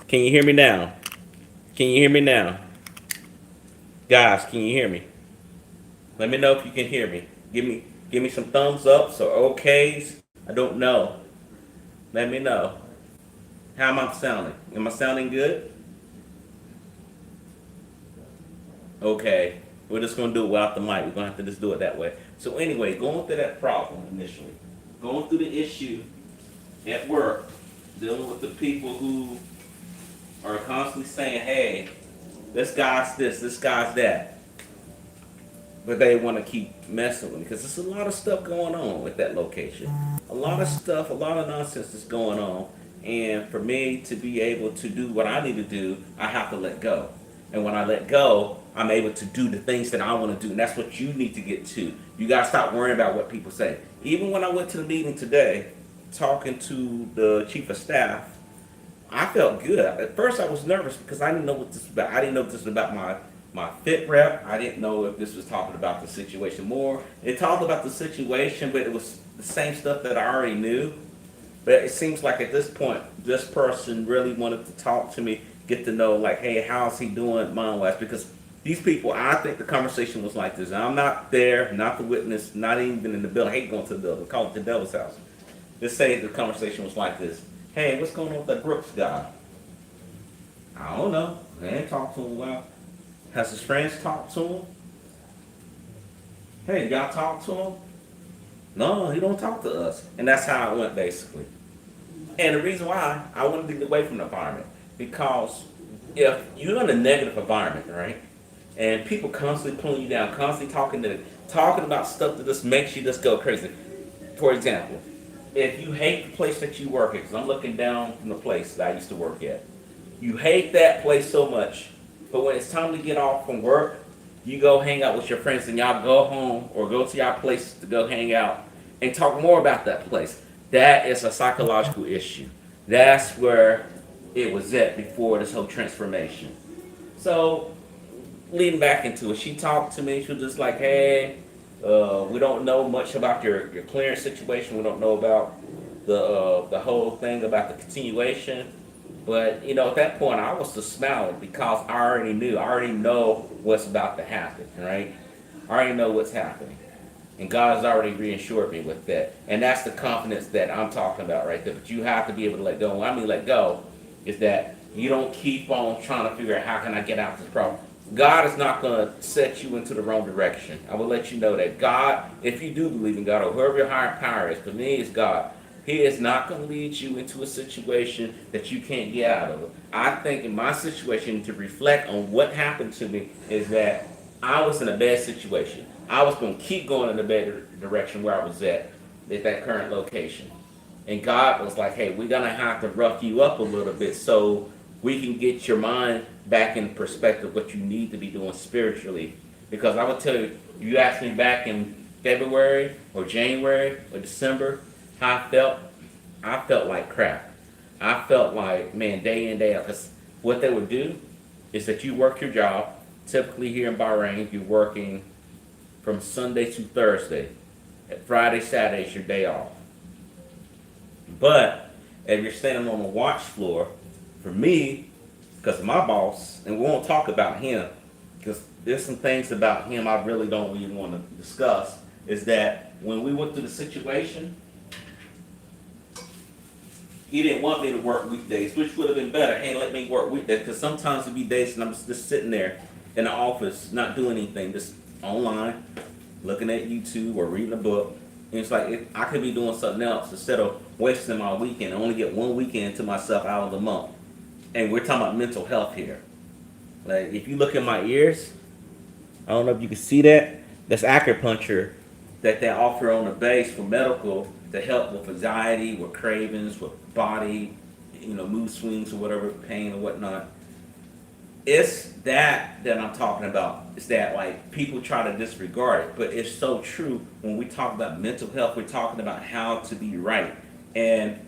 Can you hear me now? Can you hear me now? Guys, can you hear me? Let me know if you can hear me. Give me some thumbs ups or okays. I don't know. Let me know. How am I sounding? Am I sounding good? Okay. We're just gonna do it without the mic. We're gonna have to just do it that way. So anyway, going through that problem initially, going through the issue at work, dealing with the people who are constantly saying, "Hey, this guy's this guy's that," but they want to keep messing with me because there's a lot of stuff going on with that location. A lot of stuff, a lot of nonsense is going on, and for me to be able to do what I need to do, I have to let go. And when I let go, I'm able to do the things that I want to do, and that's what you need to get to. You gotta stop worrying about what people say. Even when I went to the meeting today, talking to the chief of staff, I felt good. At first, I was nervous because I didn't know what this was about. I didn't know if this was about my fit rep. I didn't know if this was talking about the situation more. It talked about the situation, but it was the same stuff that I already knew. But it seems like at this point, this person really wanted to talk to me, get to know, like, hey, how's he doing mind-wise? Because these people, I think the conversation was like this. I'm not there, not the witness, not even in the building. I hate going to the building. Call it the devil's house. Just say the conversation was like this. Hey, what's going on with that Brooks guy? I don't know. They ain't talked to him in a while. Has his friends talked to him? Hey, y'all talk to him? No, he don't talk to us. And that's how it went, basically. And the reason why I wanted to get away from the environment, because if you're in a negative environment, right, and people constantly pulling you down, constantly talking about stuff that just makes you just go crazy. For example, if you hate the place that you work at, because I'm looking down from the place that I used to work at, you hate that place so much, but when it's time to get off from work, you go hang out with your friends and y'all go home or go to your place to go hang out and talk more about that place. That is a psychological issue. That's where it was at before this whole transformation. So, leading back into it, she talked to me. She was just like, hey, we don't know much about your clearance situation. We don't know about the whole thing about the continuation. But, at that point, I was just smiling because I already knew. I already know what's about to happen, right? I already know what's happening. And God's already reassured me with that. And that's the confidence that I'm talking about right there. But you have to be able to let go. When I mean let go, is that you don't keep on trying to figure out how can I get out of this problem. God is not going to set you into the wrong direction. I will let you know that God, if you do believe in God, or whoever your higher power is, for me it's God, He is not going to lead you into a situation that you can't get out of. I think in my situation, to reflect on what happened to me, is that I was in a bad situation. I was going to keep going in the bad direction where I was at that current location. And God was like, hey, we're going to have to rough you up a little bit so we can get your mind back in perspective what you need to be doing spiritually. Because I would tell you, you asked me back in February or January or December how I felt like crap. I felt like, man, day in, day out. Because what they would do is that you work your job. Typically here in Bahrain, you're working from Sunday to Thursday. Friday, Saturday is your day off. But if you're standing on the watch floor, for me, because of my boss, and we won't talk about him, because there's some things about him I really don't even want to discuss, is that when we went through the situation, he didn't want me to work weekdays, which would have been better. Hey, let me work weekdays, because sometimes it'd be days and I'm just sitting there in the office, not doing anything, just online, looking at YouTube or reading a book. And it's like I could be doing something else instead of wasting my weekend. I only get one weekend to myself out of the month. And we're talking about mental health here. Like, if you look at my ears, I don't know if you can see that. That's acupuncture that they offer on the base for medical to help with anxiety, with cravings, with body, mood swings or whatever, pain or whatnot. It's that I'm talking about. It's that, like, people try to disregard it, but it's so true. When we talk about mental health, we're talking about how to be right, and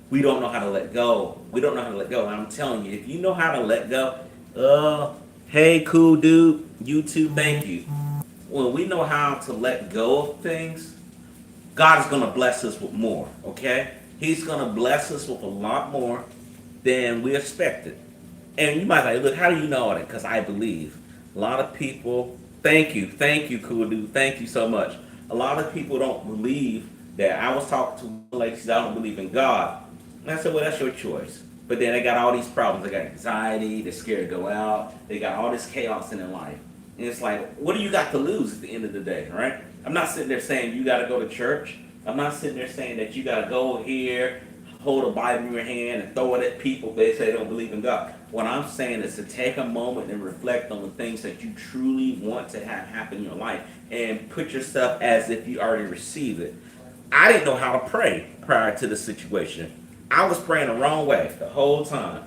we don't know how to let go. We don't know how to let go. And I'm telling you, if you know how to let go, hey, cool dude, you too, thank you. When we know how to let go of things, God is going to bless us with more, okay? He's going to bless us with a lot more. then we expect it. And you might say, look, how do you know that? Because I believe. A lot of people, thank you, cool dude, thank you so much. A lot of people don't believe that. I was talking to one lady, she said, I don't believe in God. And I said, well, that's your choice. But then they got all these problems. They got anxiety, they're scared to go out, they got all this chaos in their life. And it's like, what do you got to lose at the end of the day, right? I'm not sitting there saying you got to go to church. I'm not sitting there saying that you got to go here, hold a Bible in your hand and throw it at people if they say they don't believe in God. What I'm saying is to take a moment and reflect on the things that you truly want to have happen in your life and put yourself as if you already received it. I didn't know how to pray prior to the situation. I was praying the wrong way the whole time.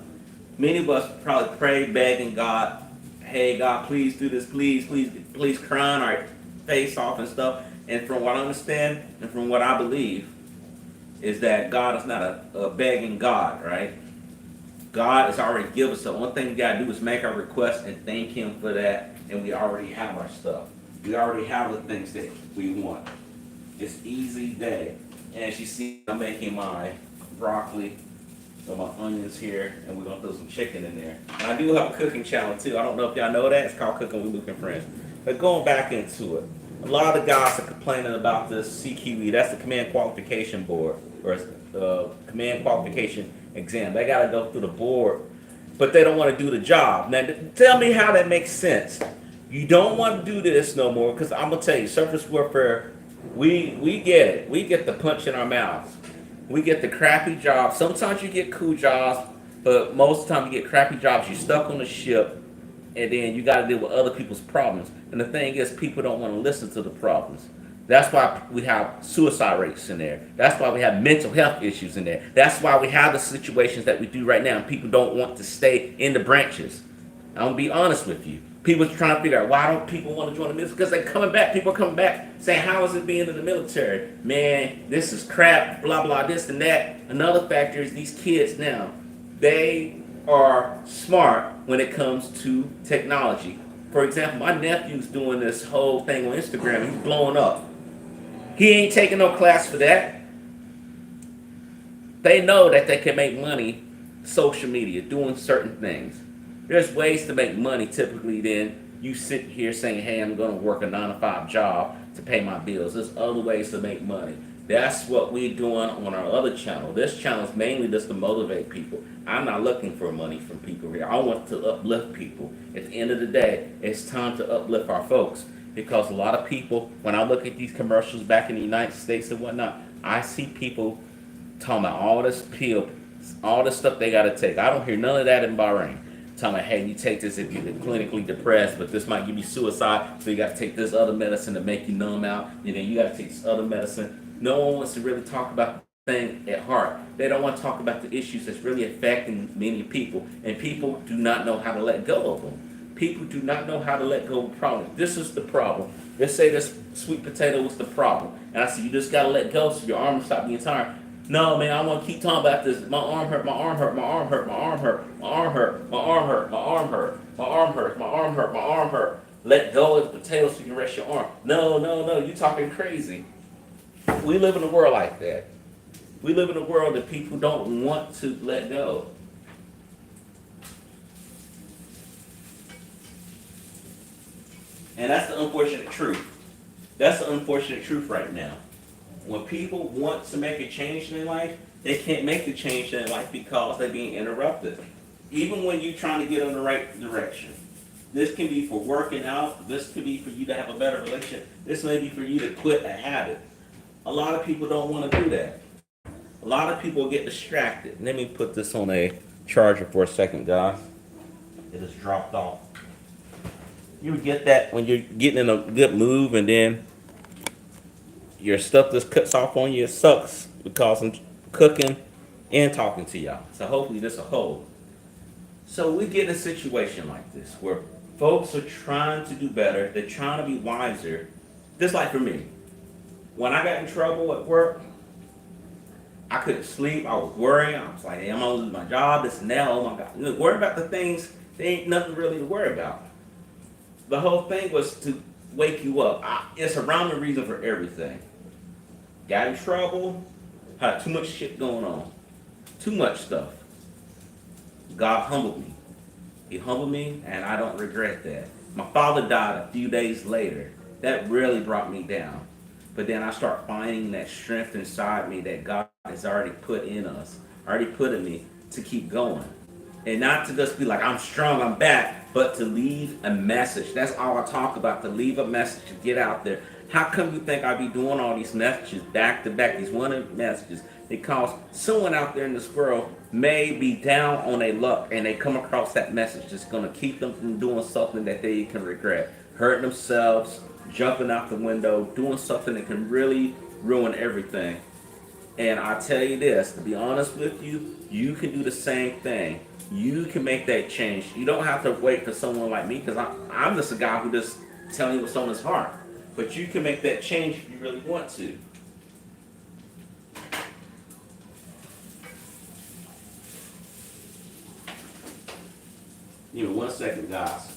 Many of us probably prayed begging God, hey God, please do this, please crying our face off and stuff. And from what I understand and from what I believe is that God is not a begging God, right? God has already given us. The only thing we got to do is make our request and thank Him for that, and we already have our stuff. We already have the things that we want. It's easy day. And as you see, I'm making my broccoli and my onions here, and we're going to throw some chicken in there. And I do have a cooking channel, too. I don't know if y'all know that. It's called Cooking with Luke and Friends. But going back into it, a lot of guys are complaining about this CQE. That's the Command Qualification Board, or Command Qualification Exam. They got to go through the board, but they don't want to do the job. Now, tell me how that makes sense. You don't want to do this no more, because I'm going to tell you, surface warfare, we get it. We get the punch in our mouths. We get the crappy jobs. Sometimes you get cool jobs, but most of the time you get crappy jobs. You're stuck on the ship, and then you got to deal with other people's problems. And the thing is, people don't want to listen to the problems. That's why we have suicide rates in there. That's why we have mental health issues in there. That's why we have the situations that we do right now. And people don't want to stay in the branches. I'm going to be honest with you. People are trying to figure out, why don't people want to join the military? Because they're coming back. People are coming back saying, how is it being in the military? Man, this is crap, blah, blah, this and that. Another factor is these kids now, they are smart when it comes to technology. For example, my nephew's doing this whole thing on Instagram. He's blowing up. He ain't taking no class for that. They know that they can make money social media, doing certain things. There's ways to make money typically than you sit here saying, hey, I'm going to work a 9-to-5 job to pay my bills. There's other ways to make money. That's what we're doing on our other channel. This channel is mainly just to motivate people. I'm not looking for money from people here. I want to uplift people. At the end of the day, it's time to uplift our folks. Because a lot of people, when I look at these commercials back in the United States and whatnot, I see people talking about all this pill, all this stuff they got to take. I don't hear none of that in Bahrain. Talking about, hey, you take this if you're clinically depressed, but this might give you suicide, so you got to take this other medicine to make you numb out, and then you got to take this other medicine. No one wants to really talk about the thing at heart. They don't want to talk about the issues that's really affecting many people, and people do not know how to let go of them. People do not know how to let go of problems. This is the problem. Let's say this sweet potato was the problem. And I said, you just got to let go so your arm will stop being tired. No, man, I want to keep talking about this. My arm hurt, my arm hurt, my arm hurt, my arm hurt, my arm hurt, my arm hurt, my arm hurt, my arm hurt, my arm hurt, my arm hurt. Let go of the potato so you can rest your arm. No, you're talking crazy. We live in a world like that. We live in a world that people don't want to let go. And that's the unfortunate truth. That's the unfortunate truth right now. When people want to make a change in their life, they can't make the change in their life because they're being interrupted. Even when you're trying to get in the right direction. This can be for working out. This could be for you to have a better relationship. This may be for you to quit a habit. A lot of people don't want to do that. A lot of people get distracted. Let me put this on a charger for a second, guys. It has dropped off. You get that when you're getting in a good move and then your stuff just cuts off on you. It sucks because I'm cooking and talking to y'all. So hopefully this will hold. So we get in a situation like this where folks are trying to do better. They're trying to be wiser. Just like for me. When I got in trouble at work, I couldn't sleep. I was worrying. I was like, hey, I'm going to lose my job, this and that. Oh my God. Look, worry about the things, there ain't nothing really to worry about. The whole thing was to wake you up. It's a rhyme and reason for everything. Got in trouble, had too much shit going on. Too much stuff. God humbled me. He humbled me, and I don't regret that. My father died a few days later. That really brought me down. But then I start finding that strength inside me that God has already put in us, already put in me to keep going. And not to just be like, I'm strong, I'm back, but to leave a message. That's all I talk about, to leave a message, to get out there. How come you think I be doing all these messages back to back, these one messages? Because someone out there in this world may be down on their luck and they come across that message that's going to keep them from doing something that they can regret. Hurting themselves, jumping out the window, doing something that can really ruin everything. And I tell you this, to be honest with you, you can do the same thing. You can make that change. You don't have to wait for someone like me, because I'm just a guy who just telling you what's on his heart. But you can make that change if you really want to. Give me 1 second, guys.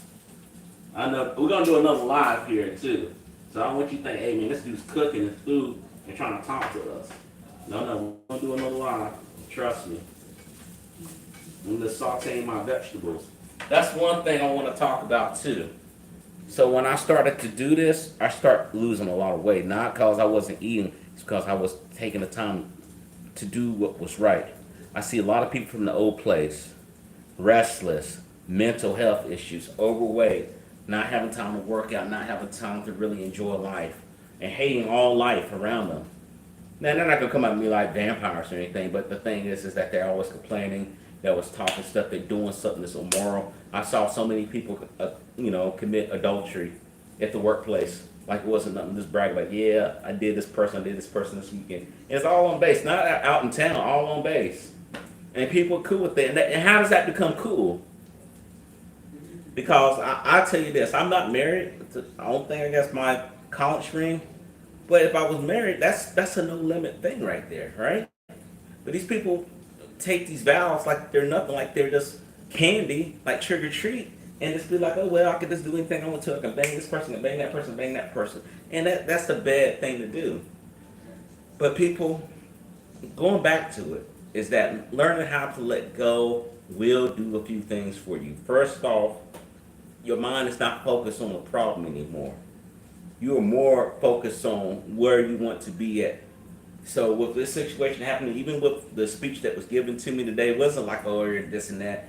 I know we're gonna do another live here too. So I don't want you to think, hey man, this dude's cooking his food and trying to talk to us. No, we're gonna do another live. Trust me. I'm just sauteing my vegetables. That's one thing I want to talk about too. So when I started to do this, I started losing a lot of weight. Not because I wasn't eating, it's because I was taking the time to do what was right. I see a lot of people from the old place, restless, mental health issues, overweight, not having time to work out, not having time to really enjoy life, and hating all life around them. Now, they're not going to come at me like vampires or anything, but the thing is that they're always complaining, they're always talking stuff, they're doing something that's immoral. I saw so many people, commit adultery at the workplace. Like it wasn't nothing, just brag about, yeah, I did this person this weekend. And it's all on base, not out in town, all on base. And people are cool with that. And how does that become cool? Because I tell you this, I'm not married. I don't think I got my college ring. But if I was married, that's a no limit thing right there, right? But these people take these vows like they're nothing, like they're just candy, like trick or treat, and just be like, oh well, I can just do anything I want to. I can bang this person, I can bang that person, bang that person, and that's a bad thing to do. But people, going back to it, is that learning how to let go will do a few things for you. First off, your mind is not focused on the problem anymore. You are more focused on where you want to be at. So with this situation happening, even with the speech that was given to me today, it wasn't like, oh, you're this and that.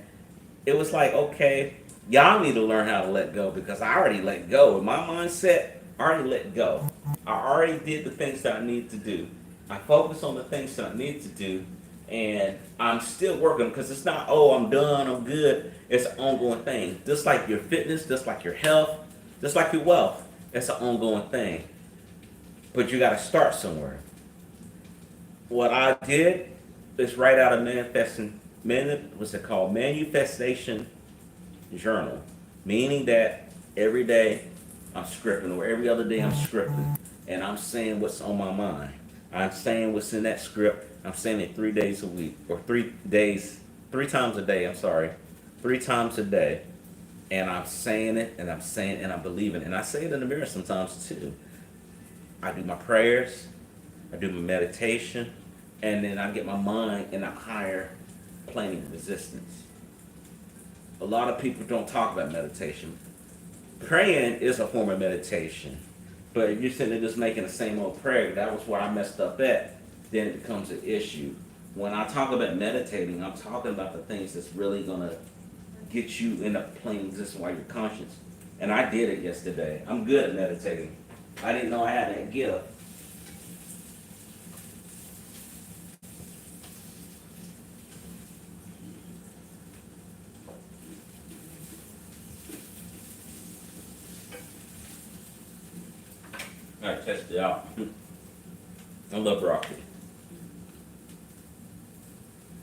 It was like, okay, y'all need to learn how to let go, because I already let go. In my mindset, I already let go. I already did the things that I need to do. I focused on the things that I need to do, and I'm still working, because it's not, oh, I'm done, I'm good. It's an ongoing thing. Just like your fitness, just like your health, just like your wealth. It's an ongoing thing. But you got to start somewhere. What I did is write out a manifestation journal, meaning that every day I'm scripting, or every other day I'm scripting, and I'm saying what's on my mind. I'm saying what's in that script. I'm saying it 3 days a week, or 3 times a day. 3 times a day. And I'm saying it, and I'm saying it, and I'm believing it. And I say it in the mirror sometimes too. I do my prayers, I do my meditation, and then I get my mind in a higher plane of resistance. A lot of people don't talk about meditation. Praying is a form of meditation. But if you're sitting there just making the same old prayer, that was where I messed up at, then it becomes an issue. When I talk about meditating, I'm talking about the things that's really going to get you in a plain existence while you're conscious. And I did it yesterday. I'm good at meditating. I didn't know I had that gift. I test it out. I love broccoli.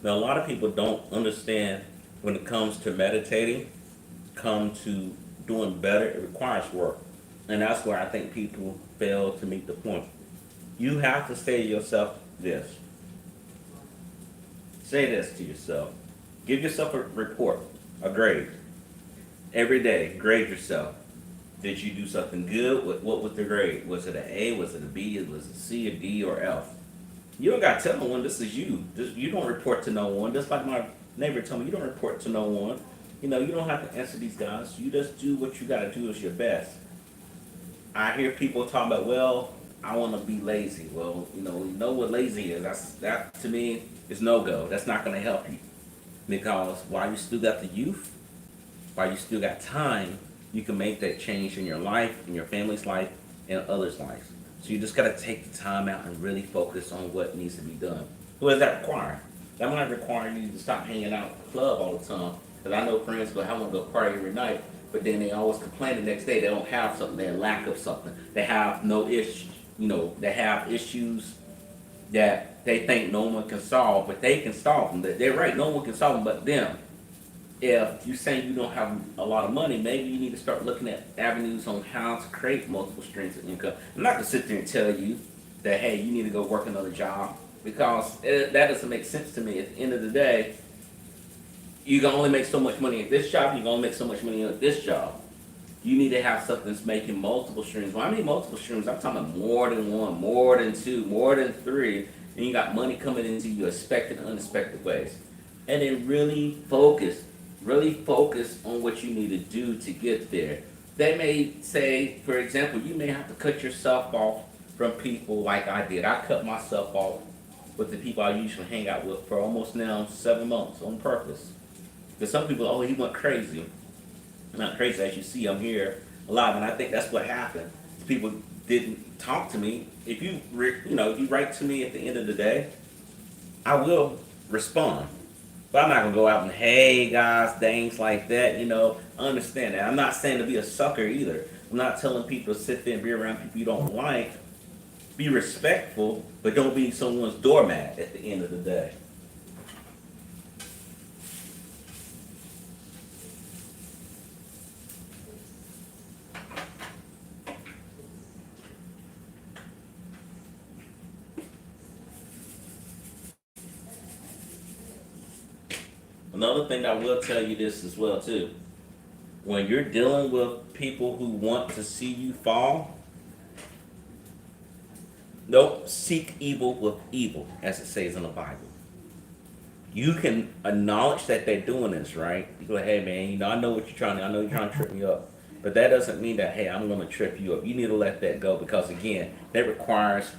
Now, a lot of people don't understand when it comes to meditating, come to doing better, it requires work. And that's where I think people fail to meet the point. You have to say to yourself this. Say this to yourself. Give yourself a report, a grade. Every day, grade yourself. Did you do something good? What was the grade? Was it an A? Was it a B? Was it a C, a D, or F? You don't got to tell no one this is you. You don't report to no one. Just like neighbor told me, you don't report to no one. You know, you don't have to answer these guys. You just do what you got to do as your best. I hear people talking about, well, I want to be lazy. Well, you know what lazy is. That to me is no go. That's not going to help you because while you still got the youth, while you still got time, you can make that change in your life, in your family's life, and others' lives. So you just got to take the time out and really focus on what needs to be done. What does that require? That might require you to stop hanging out at the club all the time. Because I know friends go, I want to go party every night, but then they always complain the next day they don't have something, they lack of something. They have no issue, they have issues that they think no one can solve, but they can solve them. They're right, no one can solve them but them. If you say you don't have a lot of money, maybe you need to start looking at avenues on how to create multiple streams of income. I'm not going to sit there and tell you that, hey, you need to go work another job because that doesn't make sense to me. At the end of the day, you can only make so much money at this job, you can only make so much money at this job. You need to have something that's making multiple streams. When I mean multiple streams, I'm talking about more than one, more than two, more than three, and you got money coming into you expected and unexpected ways. And then really focus on what you need to do to get there. They may say, for example, you may have to cut yourself off from people like I did. I cut myself off with the people I usually hang out with for almost now 7 months on purpose. Because some people, oh, he went crazy. I'm not crazy, as you see, I'm here alive, and I think that's what happened. People didn't talk to me. If you write to me at the end of the day, I will respond. But I'm not gonna go out and, hey guys, things like that. I understand that. I'm not saying to be a sucker either. I'm not telling people to sit there and be around people you don't like. Be respectful, but don't be someone's doormat at the end of the day. Another thing I will tell you this as well too. When you're dealing with people who want to see you fall, don't seek evil with evil, as it says in the Bible. You can acknowledge that they're doing this, right? You go, hey man, I know what you're trying to, I know you're trying to trip me up. But that doesn't mean that, hey, I'm going to trip you up. You need to let that go because, again, that requires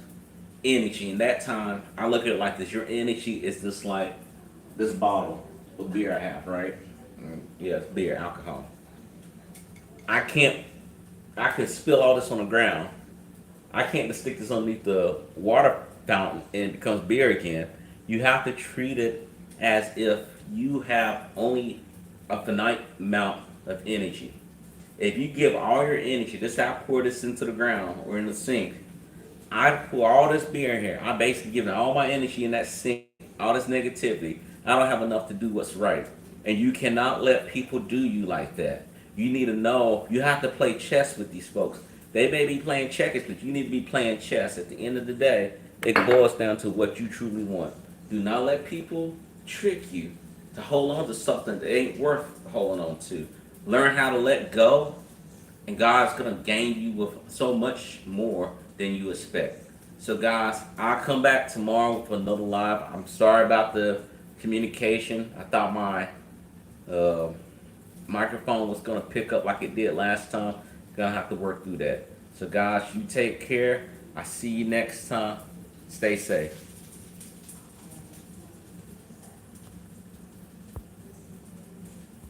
energy. And that time, I look at it like this. Your energy is just like this bottle of beer I have, right? Yeah, it's beer, alcohol. I can spill all this on the ground. I can't just stick this underneath the water fountain and it becomes beer again. You have to treat it as if you have only a finite amount of energy. If you give all your energy, this how I pour this into the ground or in the sink. I pour all this beer in here. I'm basically giving all my energy in that sink, all this negativity. I don't have enough to do what's right. And you cannot let people do you like that. You need to know, you have to play chess with these folks. They may be playing checkers, but you need to be playing chess. At the end of the day, it boils down to what you truly want. Do not let people trick you to hold on to something that ain't worth holding on to. Learn how to let go, and God's going to gain you with so much more than you expect. So guys, I'll come back tomorrow with another live. I'm sorry about the communication. I thought my microphone was going to pick up like it did last time. Gonna have to work through that. So guys, you take care. I see you next time. Stay safe.